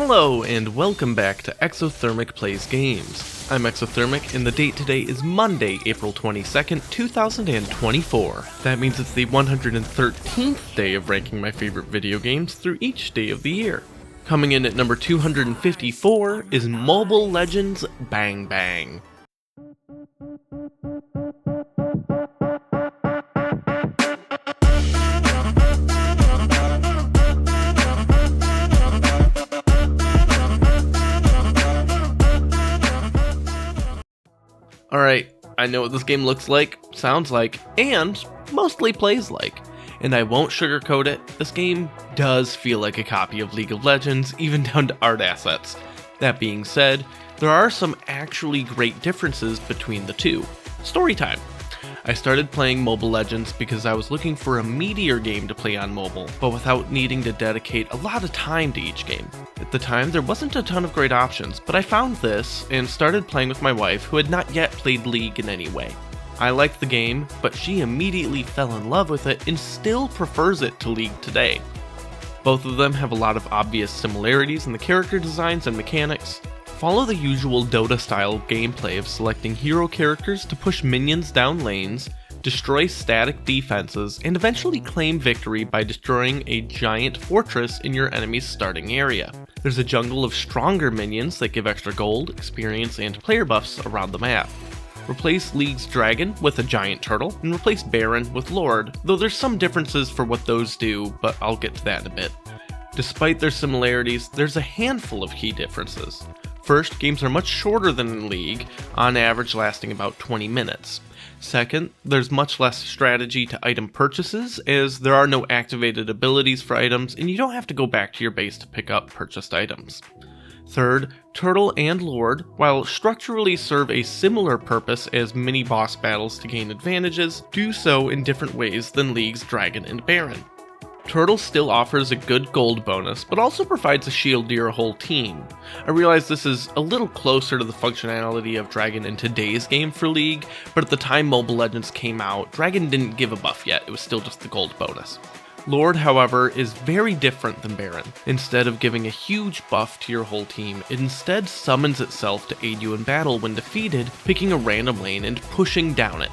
Hello and welcome back to Exothermic Plays Games. I'm Exothermic and the date today is Monday, April 22nd, 2024. That means it's the 113th day of ranking my favorite video games through each day of the year. Coming in at number 254 is Mobile Legends Bang Bang. Alright, I know what this game looks like, sounds like, and mostly plays like. And I won't sugarcoat it, this game does feel like a copy of League of Legends, even down to art assets. That being said, there are some actually great differences between the two. Story time. I started playing Mobile Legends because I was looking for a meatier game to play on mobile, but without needing to dedicate a lot of time to each game. At the time, there wasn't a ton of great options, but I found this and started playing with my wife, who had not yet played League in any way. I liked the game, but she immediately fell in love with it and still prefers it to League today. Both of them have a lot of obvious similarities in the character designs and mechanics. Follow the usual Dota-style gameplay of selecting hero characters to push minions down lanes, destroy static defenses, and eventually claim victory by destroying a giant fortress in your enemy's starting area. There's a jungle of stronger minions that give extra gold, experience, and player buffs around the map. Replace League's Dragon with a giant turtle, and replace Baron with Lord, though there's some differences for what those do, but I'll get to that in a bit. Despite their similarities, there's a handful of key differences. First, games are much shorter than in League, on average lasting about 20 minutes. Second, there's much less strategy to item purchases, as there are no activated abilities for items and you don't have to go back to your base to pick up purchased items. Third, Turtle and Lord, while structurally serve a similar purpose as mini-boss battles to gain advantages, do so in different ways than League's Dragon and Baron. Turtle still offers a good gold bonus, but also provides a shield to your whole team. I realize this is a little closer to the functionality of Dragon in today's game for League, but at the time Mobile Legends came out, Dragon didn't give a buff yet, it was still just the gold bonus. Lord, however, is very different than Baron. Instead of giving a huge buff to your whole team, it instead summons itself to aid you in battle when defeated, picking a random lane and pushing down it.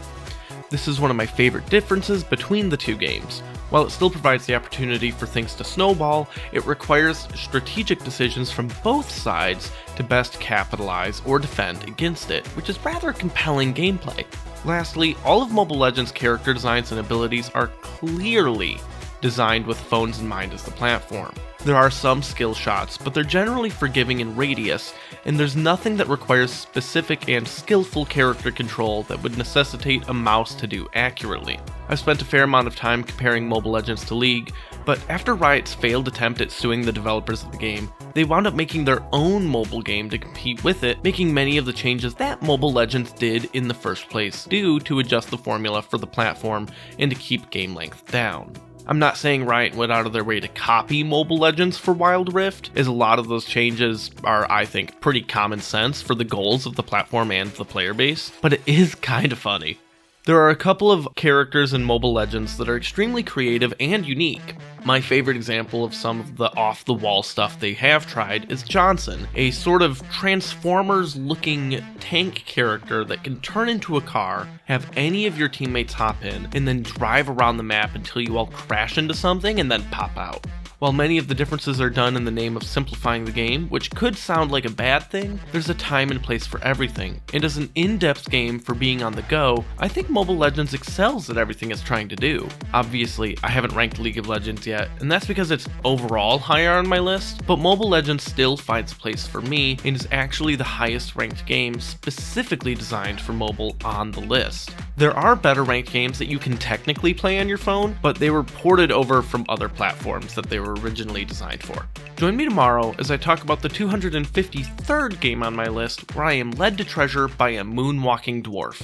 This is one of my favorite differences between the two games. While it still provides the opportunity for things to snowball, it requires strategic decisions from both sides to best capitalize or defend against it, which is rather compelling gameplay. Lastly, all of Mobile Legends' character designs and abilities are clearly designed with phones in mind as the platform. There are some skill shots, but they're generally forgiving in radius, and there's nothing that requires specific and skillful character control that would necessitate a mouse to do accurately. I've spent a fair amount of time comparing Mobile Legends to League, but after Riot's failed attempt at suing the developers of the game, they wound up making their own mobile game to compete with it, making many of the changes that Mobile Legends did in the first place due to adjust the formula for the platform and to keep game length down. I'm not saying Riot went out of their way to copy Mobile Legends for Wild Rift, as a lot of those changes are, I think, pretty common sense for the goals of the platform and the player base, but it is kind of funny. There are a couple of characters in Mobile Legends that are extremely creative and unique. My favorite example of some of the off-the-wall stuff they have tried is Johnson, a sort of Transformers-looking tank character that can turn into a car, have any of your teammates hop in, and then drive around the map until you all crash into something and then pop out. While many of the differences are done in the name of simplifying the game, which could sound like a bad thing, there's a time and place for everything, and as an in-depth game for being on the go, I think Mobile Legends excels at everything it's trying to do. Obviously, I haven't ranked League of Legends yet, and that's because it's overall higher on my list, but Mobile Legends still finds a place for me, and is actually the highest ranked game specifically designed for mobile on the list. There are better ranked games that you can technically play on your phone, but they were ported over from other platforms that they were originally designed for. Join me tomorrow as I talk about the 253rd game on my list, where I am led to treasure by a moonwalking dwarf.